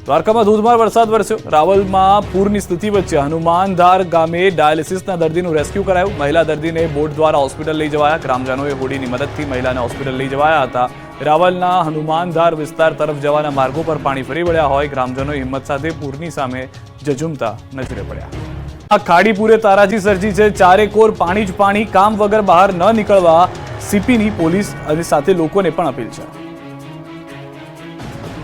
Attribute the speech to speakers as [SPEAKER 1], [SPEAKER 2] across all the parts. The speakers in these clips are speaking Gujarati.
[SPEAKER 1] દ્વારકામાં ધોધમાર વરસાદ વરસ્યો। રાવલમાં પૂરની સ્થિતિ વચ્ચે હનુમાનધાર ગામે ડાયાલિસિસના દર્દીનું રેસ્ક્યુ કરાયું। મહિલા દર્દીને બોટ દ્વારા હોસ્પિટલ લઈ જવાયા। ગ્રામજનોએ હોડીની મદદથી મહિલાને હોસ્પિટલ લઈ જવાયા હતા। રાવલના હનુમાનધાર વિસ્તાર તરફ જવાના માર્ગો પર પાણી ફરી વળ્યા હોય ગ્રામજનોએ હિંમત સાથે પૂરની સામે ઝઝૂમતા નજરે પડ્યા। ખાડીપુરે તારાજી સર્જી છે। ચારેકોર પાણી જ પાણી, કામ વગર બહાર ન નીકળવા સીપીની પોલીસ અને સાથે લોકોને પણ અપીલ છે।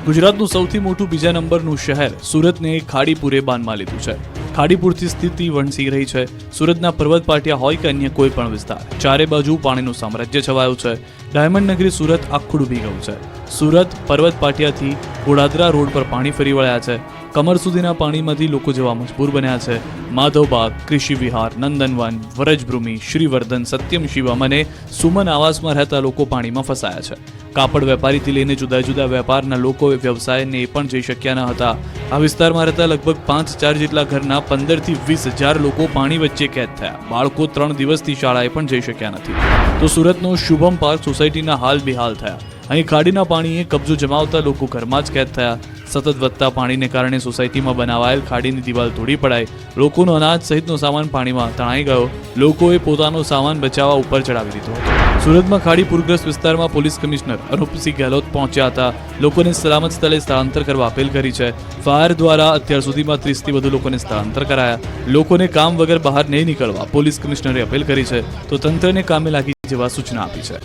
[SPEAKER 2] ગુજરાતનું સૌથી મોટું બીજા નંબરનું શહેર સુરતને ખાડીપુરે બાનમાં લીધું છે। ખાડીપુરથી સ્થિતિ વણસી રહી છે। સુરતના પર્વત પાટિયા હોય કે અન્ય કોઈ પણ વિસ્તાર, ચારે બાજુ પાણીનું સામ્રાજ્ય છવાયું છે। ડાયમંડ નગરી સુરત આખું ડૂબી ગયું છે। સુરત પર્વત પાટિયાથી ગોડાદરા રોડ પર પાણી ફરી વળ્યા છે। કમર સુધીના પાણીમાંથી લોકો જવા મજબૂર બન્યા છે। માધવબાગ, કૃષિ વિહાર, નંદનવન, વરજભૂમિ, શ્રીવર્ધન, સત્યમ શિવમ અને સુમન આવાસમાં રહેતા લોકો પાણીમાં ફસાયા છે। કાપડ વેપારીથી લઈને જુદા જુદા વેપારના લોકો વ્યવસાયને પણ જઈ શક્યા ન હતા। આ વિસ્તારમાં રહેતા લગભગ 5,000 જેટલા ઘરના 15,000 થી 20,000 લોકો પાણી વચ્ચે કેદ થયા। બાળકો 3 દિવસથી શાળાએ પણ જઈ શક્યા નથી। તો સુરતનો શુભમ પાર્ક સોસાયટીના હાલ બેહાલ થયા। અહીં ખાડીના પાણીએ કબજો જમાવતા લોકો ઘરમાં જ કેદ થયા। સતત વધતા પાણીને કારણે સોસાયટીમાં બનાવાયેલ ખાડીની દિવાલ તોડી પડાઈ। લોકોનો અનાજ સહિતનો સામાન પાણીમાં તણાઈ ગયો। લોકોએ પોતાનો સામાન બચાવવા ઉપર ચડાવી દીધો હતો। સુરતમાં ખાડી પૂરગ્રસ્ત વિસ્તારમાં પોલીસ કમિશનર અનુપસિંહ ગેહલોત પહોંચ્યા હતા। લોકોને સલામત સ્થળે સ્થળાંતર કરવા અપીલ કરી છે। ફાયર દ્વારા અત્યાર સુધીમાં 30થી વધુ લોકોને સ્થળાંતર કરાયા। લોકોને કામ વગર બહાર નહીં નીકળવા પોલીસ કમિશનરે અપીલ કરી છે તો તંત્રને કામે લાગી જવા સૂચના આપી છે।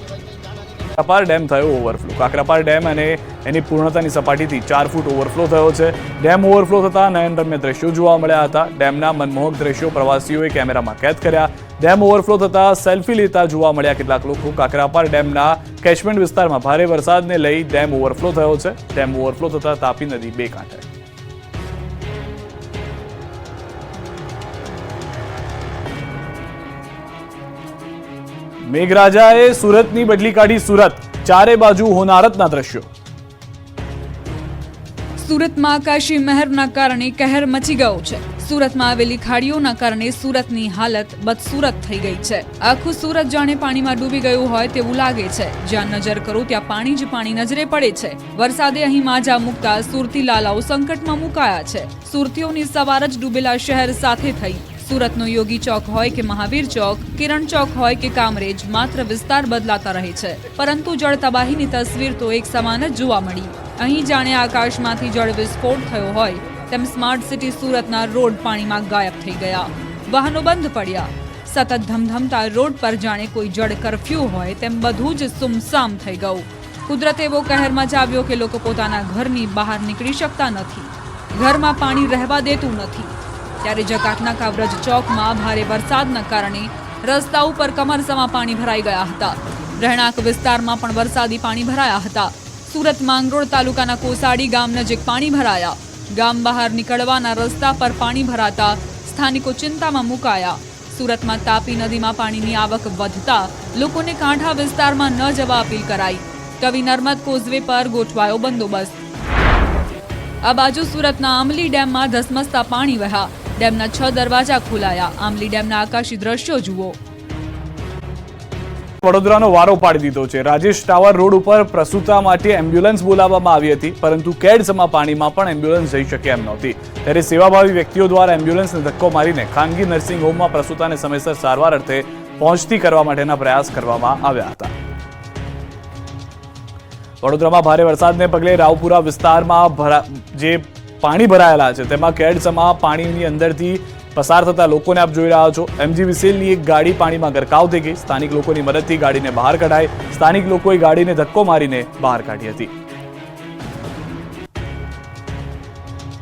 [SPEAKER 1] કાકરાપાર ડેમ થયો ઓવરફ્લો। કાકરાપાર ડેમ અને એની પૂર્ણતાની સપાટીથી 4 ફૂટ ઓવરફ્લો થયો છે। ડેમ ઓવરફ્લો થતાં નયનરમ્ય દ્રશ્યો જોવા મળ્યા હતા। ડેમના મનમોહક દ્રશ્યો પ્રવાસીઓએ કેમેરામાં કેદ કર્યા। ડેમ ઓવરફ્લો થતાં સેલ્ફી લેતા જોવા મળ્યા કેટલાક લોકો। કાકરાપાર ડેમના કેચમેન્ટ વિસ્તારમાં ભારે વરસાદને લઈ ડેમ ઓવરફ્લો થયો છે। ડેમ ઓવરફ્લો થતાં તાપી નદી બે કાંઠે। મેઘરાજાએ સુરતની બદલી કાઢી। સુરત ચારે બાજુ હોનારતના દ્રશ્યો।
[SPEAKER 3] સુરતમાં આકાશી મહેરના કારણે કહેર મચી ગયો છે। સુરતમાં આવેલી ખાડીઓના કારણે સુરતની હાલત બદસુરત થઈ ગઈ છે। આખું સુરત જાણે પાણીમાં ડૂબી ગયું હોય તેવું લાગે છે। જ્યાં નજર કરો ત્યાં પાણી જ પાણી નજરે પડે છે। વરસાદે અહીં માજા મૂકતા સુરતી લાલાઓ સંકટમાં મુકાયા છે। સુરતીઓની સવાર જ ડૂબેલા શહેર સાથે થઈ। સુરતનો યોગી ચોક હોય કે મહાવીર ચોક, કિરણ ચોક હોય કે કામરેજ, માત્ર વિસ્તાર બદલાતા રહે છે, પરંતુ જળ તબાહીની તસવીર તો એક સમાન જ જોવા મળી। અહીં જાણે આકાશમાંથી જળ વિસ્ફોટ થયો હોય તેમ સ્માર્ટ સિટી સુરતના રોડ પાણીમાં ગાયબ થઈ ગયા। વાહનો બંધ પડ્યા। સતત ધમધમતા રોડ પર જાણે કોઈ જળ કર્ફ્યુ હોય તેમ બધું જ સુમસામ થઈ ગયું। કુદરતે એવો કહેર મચાવ્યો કે લોકો પોતાના ઘરની બહાર નીકળી શકતા નથી। ઘરમાં પાણી રહેવા દેતું નથી। ત્યારે જકાતનાકા વ્રજ ચોકમાં ભારે વરસાદના કારણે રસ્તા ઉપર કમરસમાં પાણી ભરાઈ ગયા હતા। રહેણાંક વિસ્તારમાં પણ વરસાદી પાણી ભરાયા હતા। સુરત માંગરોળ તાલુકાના કોસાડી ગામ નજીક પાણી ભરાયા। ગામ બહાર નીકળવાના રસ્તા પર પાણી ભરાતા સ્થાનિકો ચિંતામાં મુકાયા। સુરતમાં તાપી નદીમાં પાણીની આવક વધતા લોકોને કાંઠા વિસ્તારમાં ન જવા અપીલ કરાઈ। કવિ નર્મદ કોઝવે પર ગોઠવાયો બંદોબસ્ત। આ બાજુ સુરતના આમલી ડેમમાં ધસમસતા પાણી વહ્યા। ડેમના 6 દરવાજા ખોલાયા। આમલી ડેમના આકાશી દ્રશ્યો જુઓ।
[SPEAKER 1] વડોદરાનો વારો પાડી દીધો છે। રાજેશ ટાવર રોડ ઉપર પ્રસૂતા માટે એમ્બ્યુલન્સ બોલાવવામાં આવી હતી, પરંતુ કેડસમા પાણીમાં પણ એમ્બ્યુલન્સ જઈ શકે એમ નહોતી। ત્યારે સેવાભાવી વ્યક્તિઓ દ્વારા એમ્બ્યુલન્સને ધક્કો મારીને ખાનગી નર્સિંગ હોમમાં પ્રસૂતાને સમયસર સારવાર અર્થે પહોંચતી કરવા માટેના પ્રયાસ કરવામાં આવ્યા હતા। વડોદરામાં ભારે વરસાદને પગલે રાવપુરા વિસ્તારમાં જે પાણી ભરાયેલા છે તેમાં કેડસમા પાણીની અંદરથી પસાર થતા લોકોને આપ જોઈ રહ્યા છો। MGVCLની એક ગાડી પાણીમાં ગરકાવ થઈ ગઈ। સ્થાનિક લોકોની મદદથી ગાડીને બહાર કઢાઈ। સ્થાનિક લોકોએ ગાડીને ધક્કો મારીને બહાર કાઢી હતી।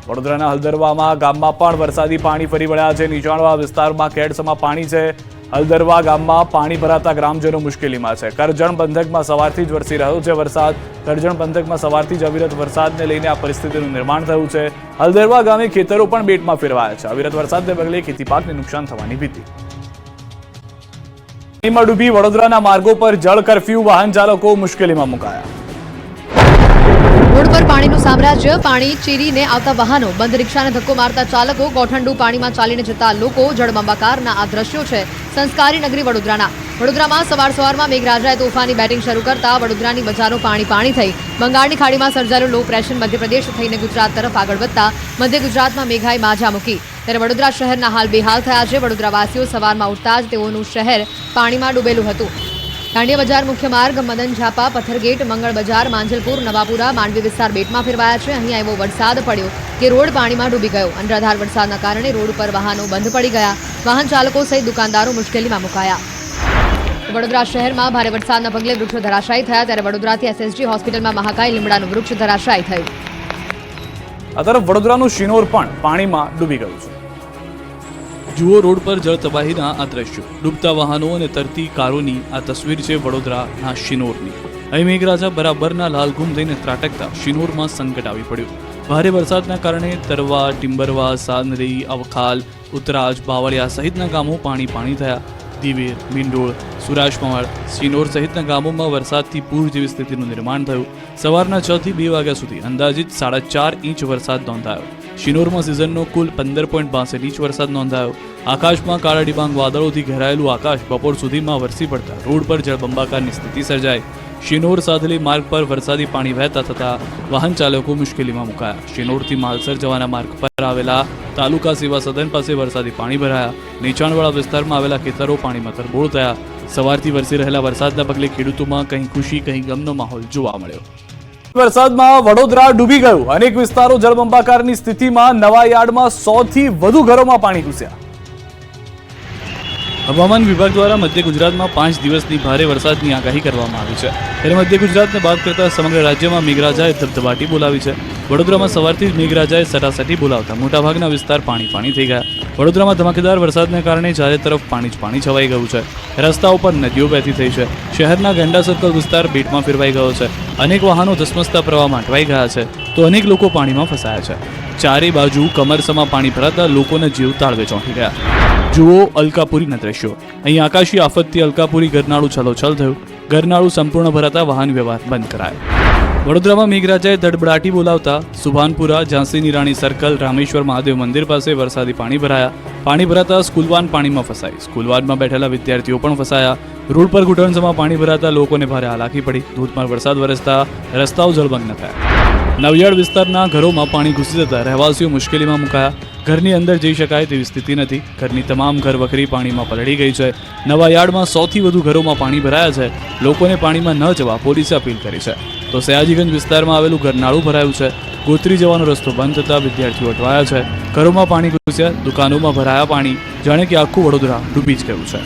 [SPEAKER 1] વડોદરાના હલદરવા ગામમાં પણ વરસાદી પાણી ફરી વળ્યા છે। નીચાણવાળા વિસ્તારમાં કેડસમા પાણી છે। હલદરવા ગામમાં પાણી ભરાતા ગ્રામજનો મુશ્કેલીમાં છે। કરજણ પંથકમાં સવારથી જ વરસી રહ્યો છે વરસાદ। કરજણ પંથકમાં સવારથી જ અવિરત વરસાદને લઈને આ પરિસ્થિતિનું નિર્માણ થયું છે। હલદરવા ગામે ખેતરો પણ બેટમાં ફેરવાયા છે। અવિરત વરસાદને પગલે ખેતી પાકને નુકસાન થવાની ભીતિ। પાણીમાં ડૂબી વડોદરાના માર્ગો પર જળ કર્ફ્યુ, વાહન ચાલકો મુશ્કેલીમાં મુકાયા।
[SPEAKER 4] રોડ પર પર પાણીનું સામ્રાજ્ય. પાણી ચીરીને આવતા વાહનો, બંધ રિક્ષાને ધક્કો મારતા ચાલકો, ગોઠંડુ પાણીમાં ચાલીને જતા લોકો, જળબંબાકારના આ દ્રશ્યો છે સંસ્કારી નગરી વડોદરાના. વડોદરામાં સવારમાં મેઘરાજાએ તોફાની બેટિંગ શરૂ કરતા વડોદરાની બજારો પાણી થઈ. બંગાળની ખાડીમાં સર્જાયેલું લો પ્રેશર મધ્યપ્રદેશ થઈને ગુજરાત તરફ આગળ વધતા મધ્ય ગુજરાતમાં મેઘાએ માજા મૂકી. ત્યારે વડોદરા શહેરના હાલ બેહાલ થયા છે. વડોદરાવાસીઓ સવારમાં ઉઠતા જ તેઓનું શહેર પાણીમાં ડૂબેલું હતું. દાંડિયા બજાર મુખ્ય માર્ગ, મદન ઝાપા, પથ્થરગેટ, મંગળ બજાર, માંજલપુર, નવાપુરા, માંડવી વિસ્તાર બેટમાં ફેરવાયા છે. અહીંયા એવો વરસાદ પડ્યો કે રોડ પાણીમાં ડૂબી ગયો. અનરાધાર વરસાદના કારણે રોડ પર વાહનો બંધ પડી ગયા. વાહન ચાલકો સહિત દુકાનદારો મુશ્કેલીમાં મુકાયા. વડોદરા શહેરમાં ભારે વરસાદના પગલે વૃક્ષો ધરાશાયી થયા. ત્યારે વડોદરાથી એસએસજી હોસ્પિટલમાં મહાકાય લીમડાનું વૃક્ષ ધરાશાયી થયું.
[SPEAKER 1] આ તરફ વડોદરાનું શિનોર પણ પાણીમાં ડૂબી ગયું છે.
[SPEAKER 2] જુઓ રોડ પર જળ તબાહીના આ દ્રશ્યો, ડૂબતા વાહનો અને તરતી કારોની આ તસવીર છે વડોદરાના શિનોરની. અહીં મેઘરાજા બરાબરના લાલઘૂમ થઈને ત્રાટકતા શિનોરમાં સંકટ આવી પડ્યું. ભારે વરસાદના કારણે તરવા, ટિમ્બરવા, સાંદરી, અવખાલ, ઉતરાજ, બાવળિયા સહિતના ગામો પાણી થયા. દિવેર, મીંડોળ, સુરાજમવાડ, શિનોર સહિતના ગામોમાં વરસાદથી પૂર જેવી સ્થિતિનું નિર્માણ થયું. સવારના 6 થી 2 વાગ્યા સુધી અંદાજિત 4.5 ઇંચ વરસાદ નોંધાયો. શિનોરમાં સિઝનનો કુલ 15.62 ઇંચ વરસાદ નોંધાયો. આકાશમાં કાળા ડિબાંગ વાદળોથી ઘેરાયેલું આકાશ બપોર સુધીમાં વરસી પડતા રોડ પર જળબંબાકારની સ્થિતિ સર્જાઈ. શિનોર સાધલી માર્ગ પર વરસાદી પાણી વહેતા થતા વાહન ચાલકો મુશ્કેલીમાં મુકાયા. શિનોરથી માલસર જવાના માર્ગ પર આવેલા તાલુકા સેવા સદન પાસે વરસાદી પાણી ભરાયા. નીચાણવાળા વિસ્તારમાં આવેલા ખેતરો પાણીમાં તરબોળ થયા. સવારથી વરસી રહેલા વરસાદના પગલે ખેડૂતોમાં કંઈ ખુશી કંઈ ગમનો માહોલ જોવા મળ્યો.
[SPEAKER 1] વરસાદમાં વડોદરા ડૂબી ગયું. અનેક વિસ્તારો જળબંબાકારની સ્થિતિમાં. નવા યાર્ડમાં 100 થી વધુ ઘરોમાં પાણી ઘૂસ્યા.
[SPEAKER 2] હવામાન વિભાગ દ્વારા મધ્ય ગુજરાતમાં 5 દિવસની ભારે વરસાદની આગાહી કરવામાં આવી છે. ત્યારે મધ્ય ગુજરાતને બાદ કરતા સમગ્ર રાજ્યમાં મેઘરાજાએ ધબધબાટી બોલાવી છે. વડોદરામાં સવારથી જ મેઘરાજાએ સરાસરી બોલાવતા મોટાભાગના વિસ્તાર પાણી થઈ ગયા. વડોદરામાં ધમાકેદાર વરસાદને કારણે ચારે તરફ પાણી છવાઈ ગયું છે. રસ્તાઓ પર નદીઓ વહેતી થઈ છે. શહેરના ગેંડા સર્કલ વિસ્તાર બેટમાં ફેરવાઈ ગયો છે. અનેક વાહનો ધસમસતા પ્રવાહમાં અટવાઈ ગયા છે તો અનેક લોકો પાણીમાં ફસાયા છે. ચારે બાજુ કમરસમાં પાણી ભરાતા લોકોના જીવ તાળવે ચોંટી ગયા. જુઓ અલકાપુરીના દ્રશ્યો. અહીં આકાશી આફતથી અલકાપુરી ગરનાળું છલોછલ થયું. ગરનાળું સંપૂર્ણ ભરાતા વાહન વ્યવહાર બંધ કરાયો. વડોદરામાં મેઘરાજાએ ધડબડાટી બોલાવતા સુભાનપુરા, ઝાંસીની રાણી સર્કલ, રામેશ્વર મહાદેવ મંદિર પાસે વરસાદી પાણી ભરાયા. પાણી ભરાતા સ્કૂલવાન પાણીમાં ફસાઈ. સ્કૂલવાનમાં બેઠેલા વિદ્યાર્થીઓ પણ ફસાયા. રોડ પર ઘૂંટણસમાં પાણી ભરાતા લોકોને ભારે હાલાકી પડી. ધોધમાર વરસાદ વરસતા રસ્તાઓ જળમગ્ન થયા. નવયાર્ડ વિસ્તારના ઘરોમાં પાણી ઘૂસી જતા રહેવાસીઓ મુશ્કેલીમાં મુકાયા. ઘરની અંદર જઈ શકાય તેવી સ્થિતિ નથી. ઘરની તમામ ઘરવખરી પાણીમાં પલળી ગઈ છે. નવા યાર્ડમાં 100 થી વધુ ઘરોમાં પાણી ભરાયા છે. લોકોને પાણીમાં ન જવા પોલીસે અપીલ કરી છે. તો સયાજીગંજ વિસ્તારમાં આવેલું ગરનાળું ભરાયું છે. ગોત્રી જવાનો રસ્તો બંધ થતા વિદ્યાર્થીઓ અટવાયા છે. ઘરોમાં પાણી ઘૂસ્યા. દુકાનોમાં ભરાયા પાણી. જાણે કે આખું વડોદરા ડૂબી જ ગયું છે.